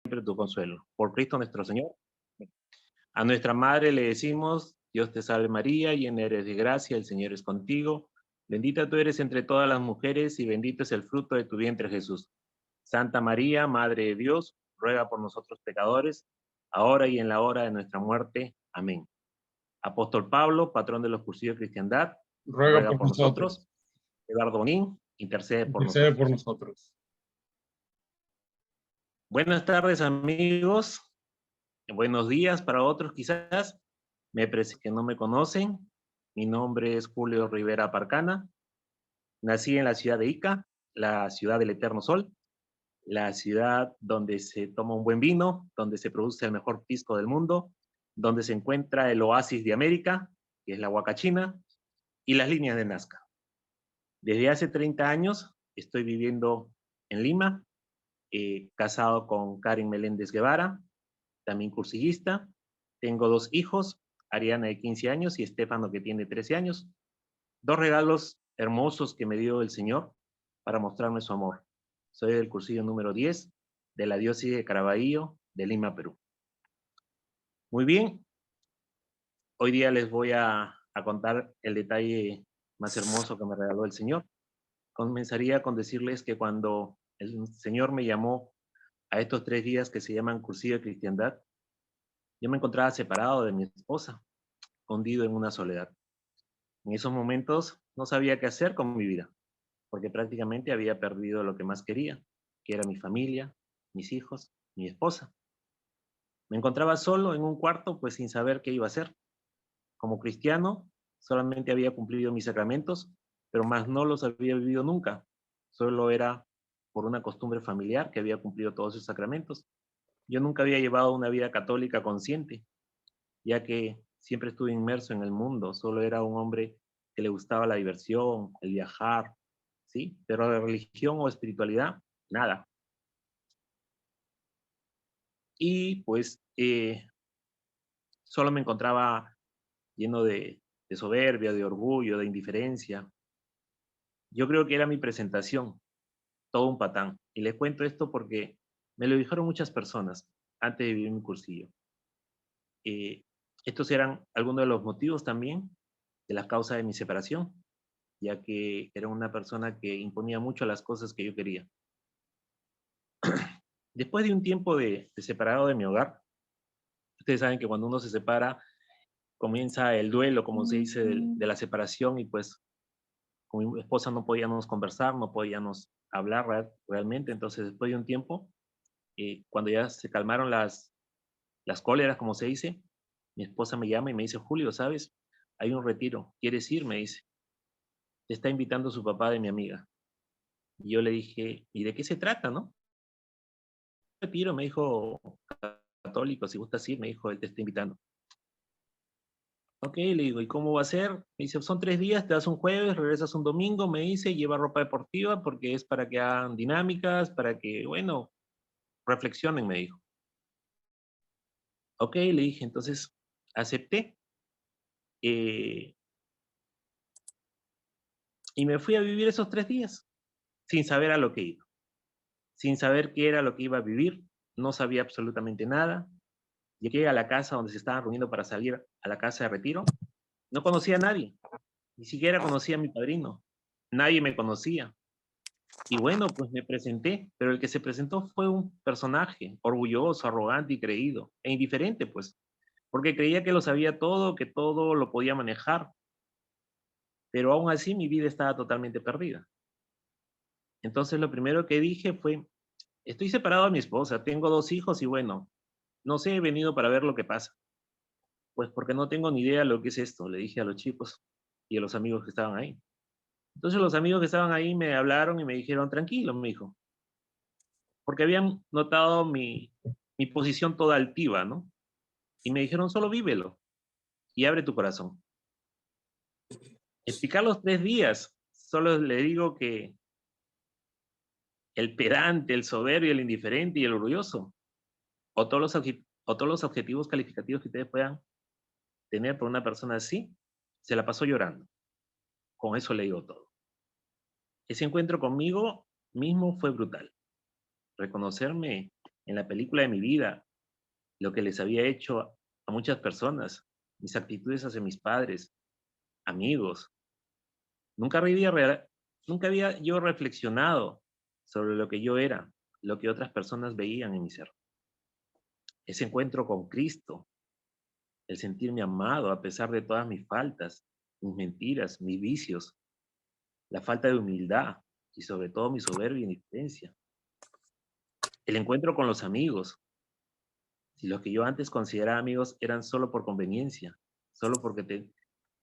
siempre tu consuelo. Por Cristo nuestro Señor. A nuestra Madre le decimos, Dios te salve María, llena eres de gracia, el Señor es contigo. Bendita tú eres entre todas las mujeres y bendito es el fruto de tu vientre Jesús. Santa María, Madre de Dios, ruega por nosotros pecadores, ahora y en la hora de nuestra muerte. Amén. Apóstol Pablo, patrón de los cursillos de cristiandad, ruega ruega por por nosotros. nosotros, Eduardo Bonín, intercede por intercede por nosotros. nosotros. Buenas tardes, amigos. Buenos días para otros quizás. Me parece que no me conocen. Mi nombre es Julio Rivera Parcana. Nací en la ciudad de Ica, la ciudad del eterno sol, la ciudad donde se toma un buen vino, donde se produce el mejor pisco del mundo, donde se encuentra el oasis de América, que es la Huacachina, y las líneas de Nazca. Desde hace 30 años estoy viviendo en Lima, casado con Karen Meléndez Guevara, también cursillista. Tengo 2 hijos, Ariana de 15 años y Estefano que tiene 13 años. 2 regalos hermosos que me dio el Señor para mostrarme su amor. Soy del cursillo número 10 de la diócesis de Caraballo, de Lima, Perú. Muy bien, hoy día les voy a contar el detalle más hermoso que me regaló el Señor. Comenzaría con decirles que cuando el Señor me llamó a estos 3 días que se llaman cursillo de cristiandad, yo me encontraba separado de mi esposa, hundido en una soledad. En esos momentos no sabía qué hacer con mi vida, porque prácticamente había perdido lo que más quería, que era mi familia, mis hijos, mi esposa. Me encontraba solo en un cuarto, pues sin saber qué iba a hacer. Como cristiano, solamente había cumplido mis sacramentos, pero más no los había vivido nunca. Solo era por una costumbre familiar que había cumplido todos sus sacramentos. Yo nunca había llevado una vida católica consciente, ya que siempre estuve inmerso en el mundo, solo era un hombre que le gustaba la diversión, el viajar, ¿sí? Pero de religión o espiritualidad, nada. Y pues solo me encontraba lleno de soberbia, de orgullo, de indiferencia. Yo creo que era mi presentación, todo un patán. Y les cuento esto porque me lo dijeron muchas personas antes de vivir mi cursillo. Eh, Estos eran algunos de los motivos también de la causa de mi separación, ya que era una persona que imponía mucho las cosas que yo quería. Después de un tiempo de separado de mi hogar, ustedes saben que cuando uno se separa, comienza el duelo, como se dice, de la separación, y pues con mi esposa no podíamos conversar, no podíamos hablar realmente. Entonces, después de un tiempo, cuando ya se calmaron las cóleras, como se dice, mi esposa me llama y me dice, Julio, ¿sabes? Hay un retiro, ¿quieres ir? Me dice, te está invitando su papá de mi amiga. Y yo le dije, ¿y de qué se trata, no? Retiro, me dijo, católico, si gustas ir, me dijo, él te está invitando. Ok, le digo, ¿y cómo va a ser? Me dice, son 3 días, te das un jueves, regresas un domingo, me dice, lleva ropa deportiva porque es para que hagan dinámicas, para que, bueno, reflexionen, me dijo. Ok, le dije, entonces acepté. eh, y me fui a vivir esos 3 días, sin saber a lo que iba, sin saber qué era lo que iba a vivir, no sabía absolutamente nada. Llegué a la casa donde se estaban reuniendo para salir a la casa de retiro, no conocía a nadie, ni siquiera conocía a mi padrino, nadie me conocía. Y bueno, pues me presenté, pero el que se presentó fue un personaje orgulloso, arrogante y creído, e indiferente, pues, porque creía que lo sabía todo, que todo lo podía manejar, pero aún así mi vida estaba totalmente perdida. Entonces lo primero que dije fue, estoy separado de mi esposa, tengo 2 hijos y bueno, no sé, he venido para ver lo que pasa. Pues porque no tengo ni idea lo que es esto, le dije a los chicos y a los amigos que estaban ahí. Entonces los amigos que estaban ahí me hablaron y me dijeron, tranquilo, me dijo, porque habían notado mi posición toda altiva, ¿no? Y me dijeron, solo vívelo y abre tu corazón. Explicar los 3 días, solo le digo que el pedante, el soberbio, el indiferente y el orgulloso, o todos los objetivos calificativos que ustedes puedan tener por una persona así, se la pasó llorando. Con eso le digo todo. Ese encuentro conmigo mismo fue brutal. Reconocerme en la película de mi vida, lo que les había hecho a muchas personas, mis actitudes hacia mis padres, amigos. Nunca había, nunca había yo reflexionado sobre lo que yo era, lo que otras personas veían en mi ser. Ese encuentro con Cristo, el sentirme amado a pesar de todas mis faltas, mis mentiras, mis vicios, la falta de humildad y sobre todo mi soberbia e indiferencia. El encuentro con los amigos, si los que yo antes consideraba amigos eran solo por conveniencia, solo porque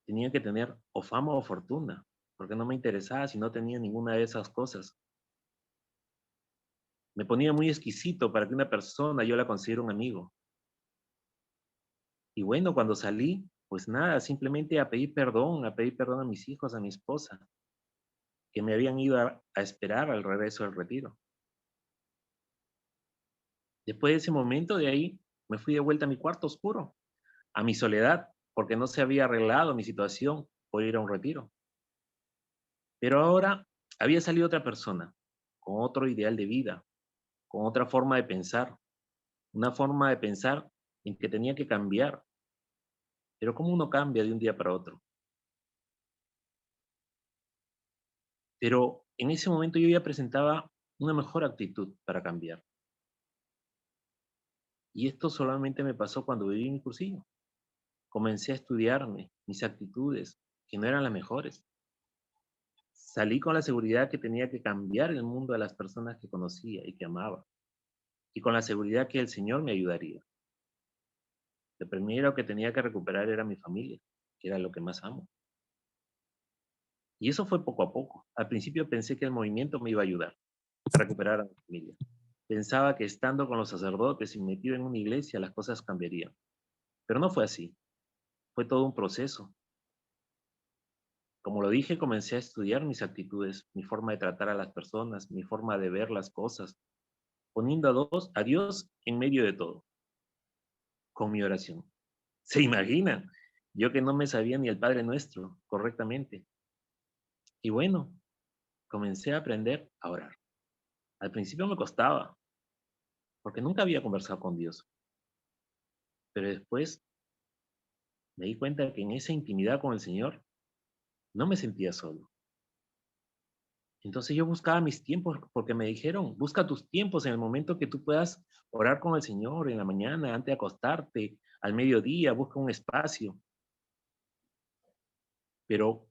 tenían que tener o fama o fortuna, porque no me interesaba si no tenía ninguna de esas cosas. Me ponía muy exquisito para que una persona yo la considere un amigo. Y bueno, cuando salí, pues nada, simplemente a pedir perdón a mis hijos, a mi esposa, que me habían ido a esperar al regreso del retiro. Después de ese momento, de ahí, me fui de vuelta a mi cuarto oscuro, a mi soledad, porque no se había arreglado mi situación por ir a un retiro. Pero ahora había salido otra persona, con otro ideal de vida, con otra forma de pensar, una forma de pensar en que tenía que cambiar. Pero ¿cómo uno cambia de un día para otro? Pero en ese momento yo ya presentaba una mejor actitud para cambiar. Y esto solamente me pasó cuando viví mi cursillo. Comencé a estudiarme, mis actitudes, que no eran las mejores. Salí con la seguridad que tenía que cambiar el mundo de las personas que conocía y que amaba. Y con la seguridad que el Señor me ayudaría. Lo primero que tenía que recuperar era mi familia, que era lo que más amo. Y eso fue poco a poco. Al principio pensé que el movimiento me iba a ayudar a recuperar a mi familia. Pensaba que estando con los sacerdotes y metido en una iglesia las cosas cambiarían. Pero no fue así. Fue todo un proceso. Como lo dije, comencé a estudiar mis actitudes, mi forma de tratar a las personas, mi forma de ver las cosas, poniendo a Dios en medio de todo, con mi oración. ¿Se imaginan? Yo que no me sabía ni el Padre Nuestro correctamente. Y bueno, comencé a aprender a orar. Al principio me costaba, porque nunca había conversado con Dios, pero después me di cuenta que en esa intimidad con el Señor no me sentía solo. Entonces yo buscaba mis tiempos porque me dijeron, busca tus tiempos en el momento que tú puedas orar con el Señor en la mañana, antes de acostarte, al mediodía, busca un espacio. Pero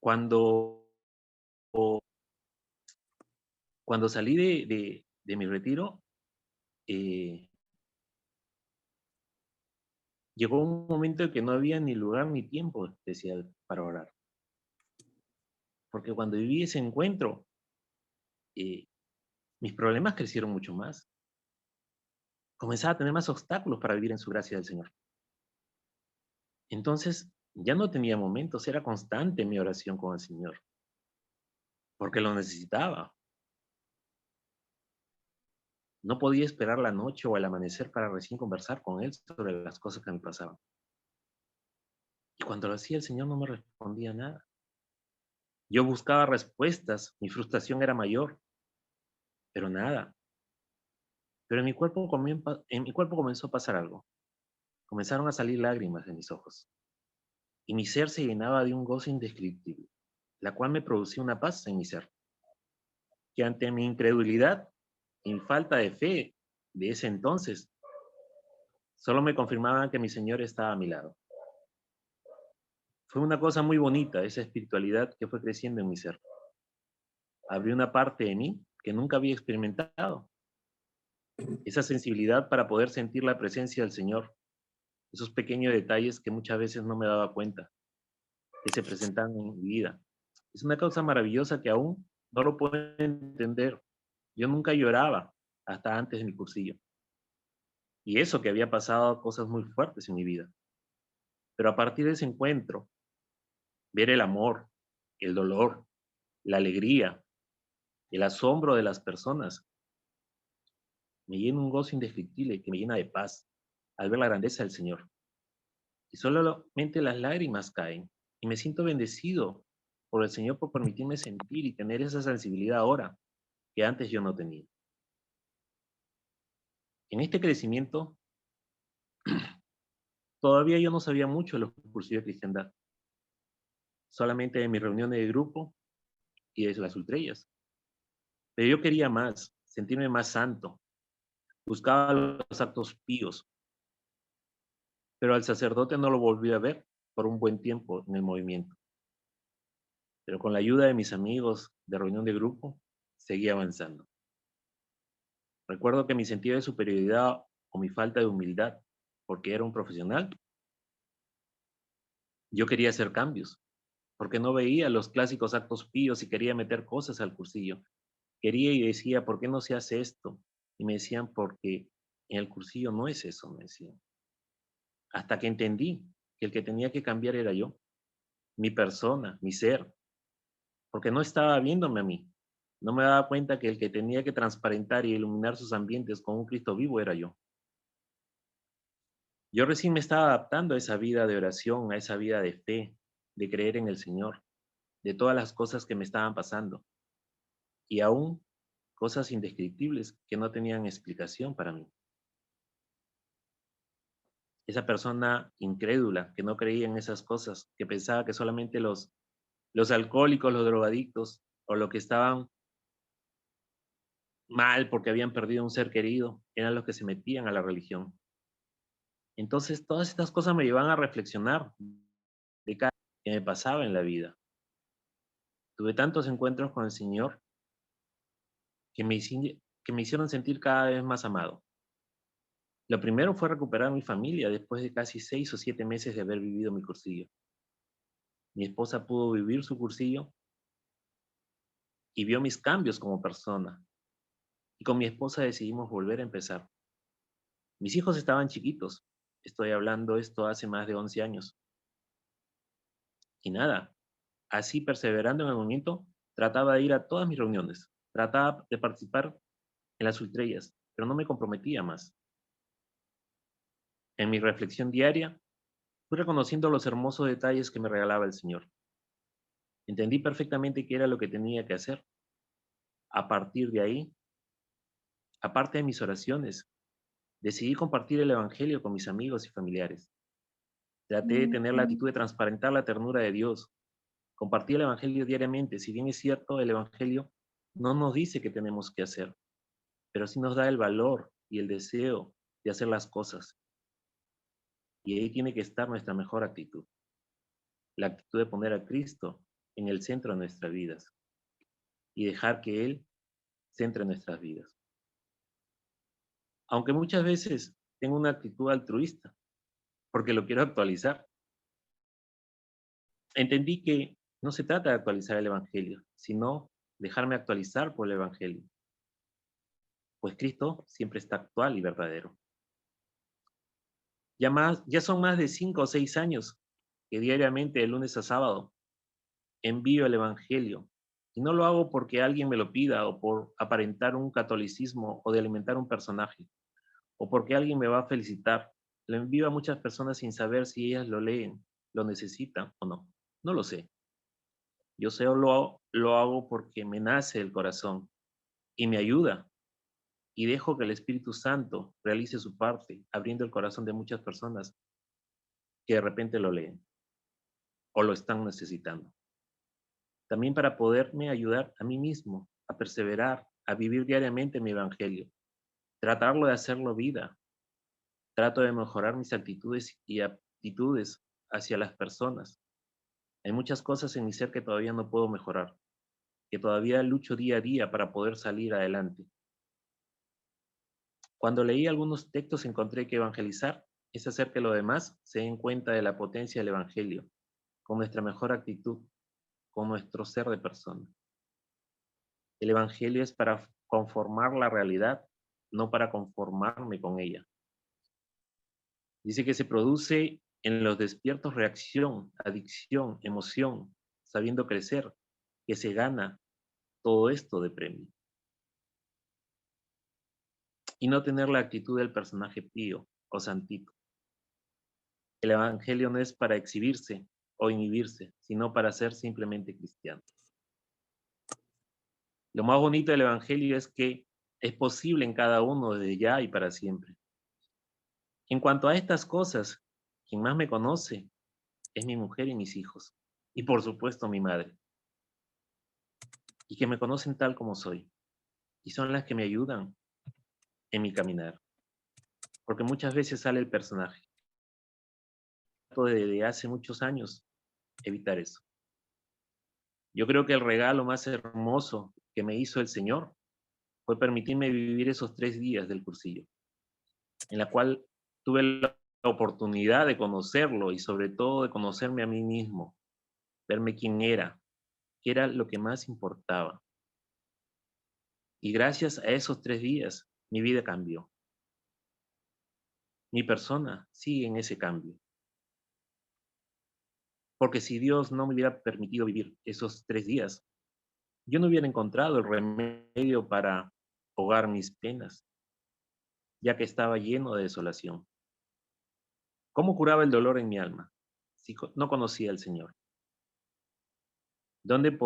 cuando, cuando salí de mi retiro, eh, llegó un momento en que no había ni lugar ni tiempo especial para orar. Porque cuando viví ese encuentro, eh, mis problemas crecieron mucho más. Comenzaba a tener más obstáculos para vivir en su gracia del Señor. Entonces, ya no tenía momentos, era constante mi oración con el Señor, porque lo necesitaba. No podía esperar la noche o el amanecer para recién conversar con Él sobre las cosas que me pasaban. Y cuando lo hacía, el Señor no me respondía nada. Yo buscaba respuestas, mi frustración era mayor, pero nada. Pero en mi cuerpo comenzó a pasar algo. Comenzaron a salir lágrimas de mis ojos, y mi ser se llenaba de un gozo indescriptible, la cual me producía una paz en mi ser, que ante mi incredulidad y mi falta de fe de ese entonces, solo me confirmaban que mi Señor estaba a mi lado. Fue una cosa muy bonita esa espiritualidad que fue creciendo en mi ser. Abrió una parte de mí que nunca había experimentado, esa sensibilidad para poder sentir la presencia del Señor, esos pequeños detalles que muchas veces no me daba cuenta, que se presentaban en mi vida. Es una cosa maravillosa que aún no lo puedo entender. Yo nunca lloraba hasta antes de mi cursillo. Y eso que había pasado cosas muy fuertes en mi vida. Pero a partir de ese encuentro, ver el amor, el dolor, la alegría, el asombro de las personas, me llena un gozo indescriptible que me llena de paz al ver la grandeza del Señor. Y solamente las lágrimas caen y me siento bendecido por el Señor por permitirme sentir y tener esa sensibilidad ahora que antes yo no tenía. En este crecimiento, todavía yo no sabía mucho de los cursivos de cristiandad, solamente de mis reuniones de grupo y de las ultrellas. Pero yo quería más, sentirme más santo, buscaba los actos píos, pero al sacerdote no lo volví a ver por un buen tiempo en el movimiento. Pero con la ayuda de mis amigos de reunión de grupo, seguí avanzando. Recuerdo que mi sentido de superioridad o mi falta de humildad, porque era un profesional, yo quería hacer cambios, porque no veía los clásicos actos píos y quería meter cosas al cursillo. Quería y decía, ¿por qué no se hace esto? Y me decían, porque en el cursillo no es eso, me decían. Hasta que entendí que el que tenía que cambiar era yo, mi persona, mi ser, porque no estaba viéndome a mí. No me daba cuenta que el que tenía que transparentar y iluminar sus ambientes con un Cristo vivo era yo. Yo recién me estaba adaptando a esa vida de oración, a esa vida de fe, de creer en el Señor, de todas las cosas que me estaban pasando y aún cosas indescriptibles que no tenían explicación para mí. Esa persona incrédula que no creía en esas cosas, que pensaba que solamente los alcohólicos, los drogadictos o los que estaban mal porque habían perdido un ser querido eran los que se metían a la religión. Entonces, todas estas cosas me llevan a reflexionar de cada que me pasaba en la vida. Tuve tantos encuentros con el Señor que me hicieron sentir cada vez más amado. Lo primero fue recuperar mi familia después de casi 6 o 7 meses de haber vivido mi cursillo. Mi esposa pudo vivir su cursillo y vio mis cambios como persona. Y con mi esposa decidimos volver a empezar. Mis hijos estaban chiquitos. Estoy hablando esto hace más de 11 años. Y nada, así perseverando en el movimiento, trataba de ir a todas mis reuniones. Trataba de participar en las ultrellas, pero no me comprometía más. En mi reflexión diaria, fui reconociendo los hermosos detalles que me regalaba el Señor. Entendí perfectamente qué era lo que tenía que hacer. A partir de ahí, aparte de mis oraciones, decidí compartir el Evangelio con mis amigos y familiares. Traté de tener la actitud de transparentar la ternura de Dios. Compartí el Evangelio diariamente. Si bien es cierto, el Evangelio no nos dice qué tenemos que hacer, pero sí nos da el valor y el deseo de hacer las cosas. Y ahí tiene que estar nuestra mejor actitud. La actitud de poner a Cristo en el centro de nuestras vidas y dejar que Él centre nuestras vidas. Aunque muchas veces tengo una actitud altruista, porque lo quiero actualizar. Entendí que no se trata de actualizar el Evangelio, sino dejarme actualizar por el Evangelio, pues Cristo siempre está actual y verdadero. Ya son más de 5 o 6 años que diariamente, de lunes a sábado, envío el Evangelio. Y no lo hago porque alguien me lo pida o por aparentar un catolicismo o de alimentar un personaje, o porque alguien me va a felicitar. Lo envío a muchas personas sin saber si ellas lo leen, lo necesitan o no. No lo sé. Yo solo lo hago porque me nace el corazón y me ayuda y dejo que el Espíritu Santo realice su parte, abriendo el corazón de muchas personas que de repente lo leen o lo están necesitando. También para poderme ayudar a mí mismo a perseverar, a vivir diariamente mi evangelio, tratarlo de hacerlo vida. Trato de mejorar mis actitudes y aptitudes hacia las personas. Hay muchas cosas en mi ser que todavía no puedo mejorar, que todavía lucho día a día para poder salir adelante. Cuando leí algunos textos encontré que evangelizar es hacer que los demás se den cuenta de la potencia del Evangelio, con nuestra mejor actitud, con nuestro ser de persona. El Evangelio es para conformar la realidad, no para conformarme con ella. Dice que se produce en los despiertos reacción, adicción, emoción, sabiendo crecer, que se gana todo esto de premio. Y no tener la actitud del personaje pío o santito. El Evangelio no es para exhibirse o inhibirse, sino para ser simplemente cristiano. Lo más bonito del Evangelio es que es posible en cada uno desde ya y para siempre. En cuanto a estas cosas, quien más me conoce es mi mujer y mis hijos, y por supuesto mi madre, y que me conocen tal como soy, y son las que me ayudan en mi caminar, porque muchas veces sale el personaje. Trato desde hace muchos años evitar eso. Yo creo que el regalo más hermoso que me hizo el Señor fue permitirme vivir esos 3 días del cursillo, en la cual tuve la oportunidad de conocerlo y sobre todo de conocerme a mí mismo, verme quién era, qué era lo que más importaba. Y gracias a esos 3 días, mi vida cambió. Mi persona sigue en ese cambio. Porque si Dios no me hubiera permitido vivir esos 3 días, yo no hubiera encontrado el remedio para ahogar mis penas, ya que estaba lleno de desolación. ¿Cómo curaba el dolor en mi alma si no conocía al Señor? ¿Dónde,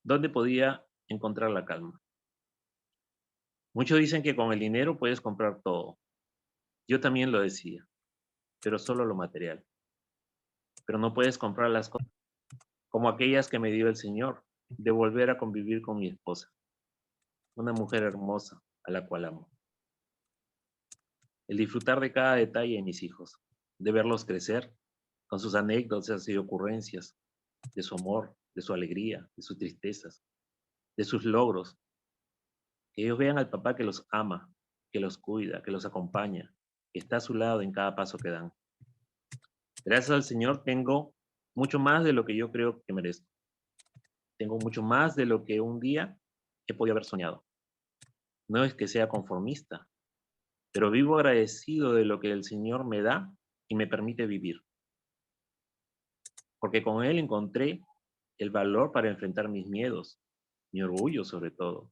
dónde podía encontrar la calma? Muchos dicen que con el dinero puedes comprar todo. Yo también lo decía, pero solo lo material. Pero no puedes comprar las cosas como aquellas que me dio el Señor, de volver a convivir con mi esposa, una mujer hermosa a la cual amo. El disfrutar de cada detalle de mis hijos, de verlos crecer con sus anécdotas y ocurrencias, de su amor, de su alegría, de sus tristezas, de sus logros, que ellos vean al papá que los ama, que los cuida, que los acompaña, que está a su lado en cada paso que dan. Gracias al Señor tengo mucho más de lo que yo creo que merezco. Tengo mucho más de lo que un día he podido haber soñado. No es que sea conformista, pero vivo agradecido de lo que el Señor me da y me permite vivir, porque con Él encontré el valor para enfrentar mis miedos, mi orgullo sobre todo.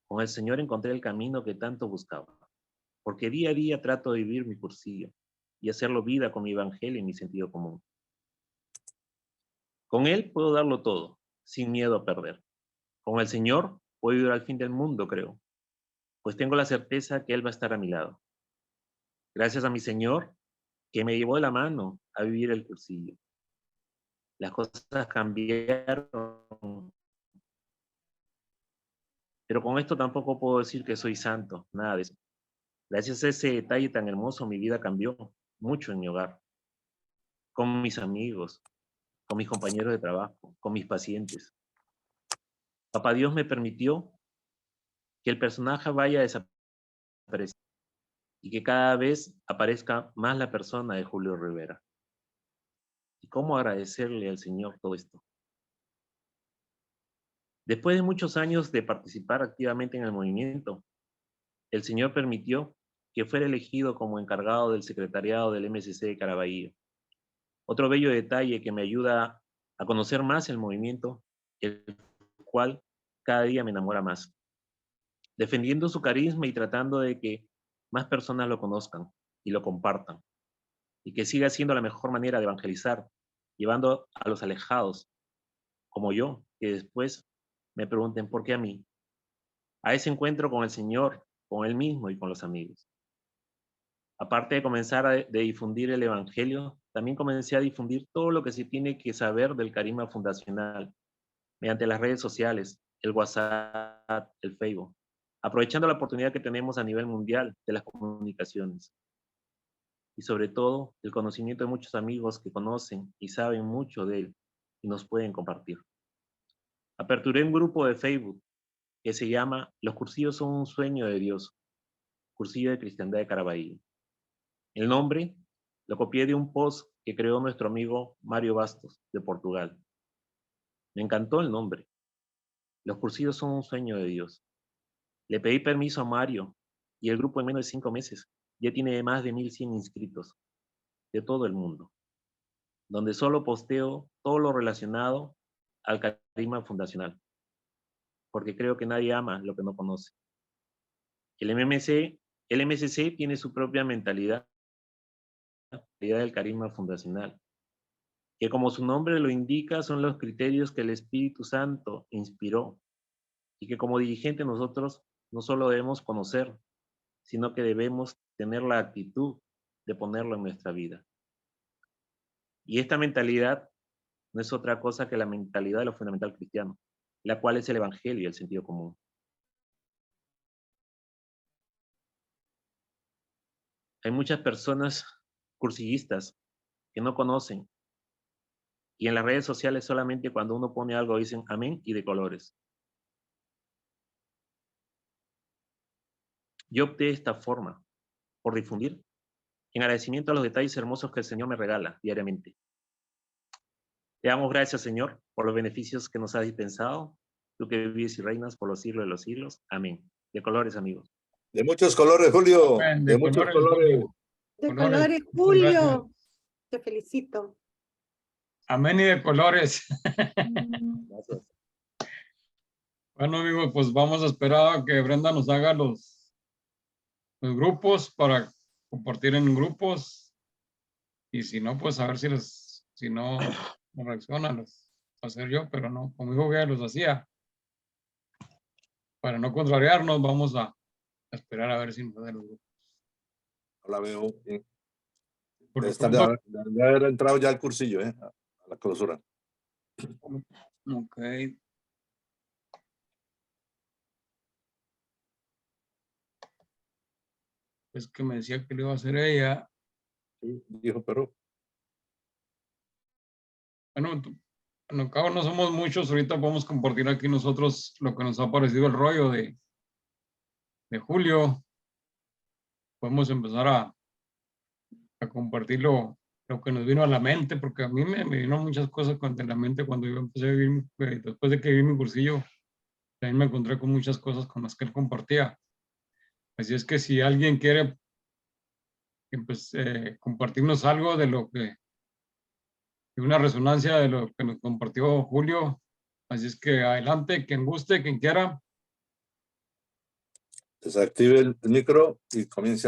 Con el Señor encontré el camino que tanto buscaba, porque día a día trato de vivir mi cursillo y hacerlo vida con mi evangelio y mi sentido común. Con Él puedo darlo todo, sin miedo a perder. Con el Señor puedo ir al fin del mundo, creo, pues tengo la certeza que Él va a estar a mi lado. Gracias a mi Señor, que me llevó de la mano a vivir el cursillo. Las cosas cambiaron, pero con esto tampoco puedo decir que soy santo, nada de eso. Gracias a ese detalle tan hermoso, mi vida cambió mucho en mi hogar, con mis amigos, con mis compañeros de trabajo, con mis pacientes. Papá Dios me permitió que el personaje vaya desapareciendo y que cada vez aparezca más la persona de Julio Rivera. ¿Y cómo agradecerle al Señor todo esto? Después de muchos años de participar activamente en el movimiento, el Señor permitió que fuera elegido como encargado del secretariado del MSC de Caraballo. Otro bello detalle que me ayuda a conocer más el movimiento, el cual cada día me enamora más, defendiendo su carisma y tratando de que más personas lo conozcan y lo compartan, y que siga siendo la mejor manera de evangelizar, llevando a los alejados, como yo, que después me pregunten por qué a mí, a ese encuentro con el Señor, con Él mismo y con los amigos. Aparte de comenzar de difundir el Evangelio, también comencé a difundir todo lo que se tiene que saber del carisma fundacional mediante las redes sociales, el WhatsApp, el Facebook, aprovechando la oportunidad que tenemos a nivel mundial de las comunicaciones y sobre todo el conocimiento de muchos amigos que conocen y saben mucho de él y nos pueden compartir. Aperturé un grupo de Facebook que se llama Los cursillos son un sueño de Dios, Cursillo de Cristiandad de Caraballo. El nombre lo copié de un post que creó nuestro amigo Mario Bastos, de Portugal. Me encantó el nombre. Los cursillos son un sueño de Dios. Le pedí permiso a Mario y el grupo en menos de 5 meses ya tiene más de 1100 inscritos de todo el mundo, donde solo posteo todo lo relacionado al carisma fundacional, porque creo que nadie ama lo que no conoce. El MSC tiene su propia mentalidad del carisma fundacional, que como su nombre lo indica son los criterios que el Espíritu Santo inspiró y que como dirigente nosotros no solo debemos conocer, sino que debemos tener la actitud de ponerlo en nuestra vida. Y esta mentalidad no es otra cosa que la mentalidad de lo fundamental cristiano, la cual es el evangelio y el sentido común. Hay muchas personas cursillistas que no conocen, y en las redes sociales solamente cuando uno pone algo dicen amén y de colores. Yo opté de esta forma por difundir en agradecimiento a los detalles hermosos que el Señor me regala diariamente. Te damos gracias, Señor, por los beneficios que nos has dispensado, tú que vives y reinas por los siglos de los siglos. Amén. De colores, amigos. De muchos colores, Julio. Amén. De muchos colores. Julio. De Colores. colores, Muchas Julio. gracias. Te felicito. Amén y de colores. Gracias. Bueno, amigos, pues vamos a esperar a que Brenda nos haga los grupos para compartir en grupos. Y si no, pues a ver si no reaccionan, los hacer yo, pero no, como dijo que los hacía. Para no contrariarnos, vamos a esperar a ver si nos da los grupos. No la veo. Por lo Debe pronto, de haber entrado ya al cursillo, a la clausura. ok. Es que me decía que lo iba a hacer ella. Sí, dijo Perú. Bueno, al cabo no somos muchos, ahorita podemos compartir aquí nosotros lo que nos ha parecido el rollo de Julio. Podemos empezar a compartir lo que nos vino a la mente, porque a mí me vino muchas cosas en la mente cuando yo empecé a vivir, después de que viví mi cursillo, también me encontré con muchas cosas con las que él compartía. Así es que si alguien quiere pues, compartirnos algo de lo que, de una resonancia de lo que nos compartió Julio, así es que adelante, quien guste, quien quiera. Desactive el micro y comience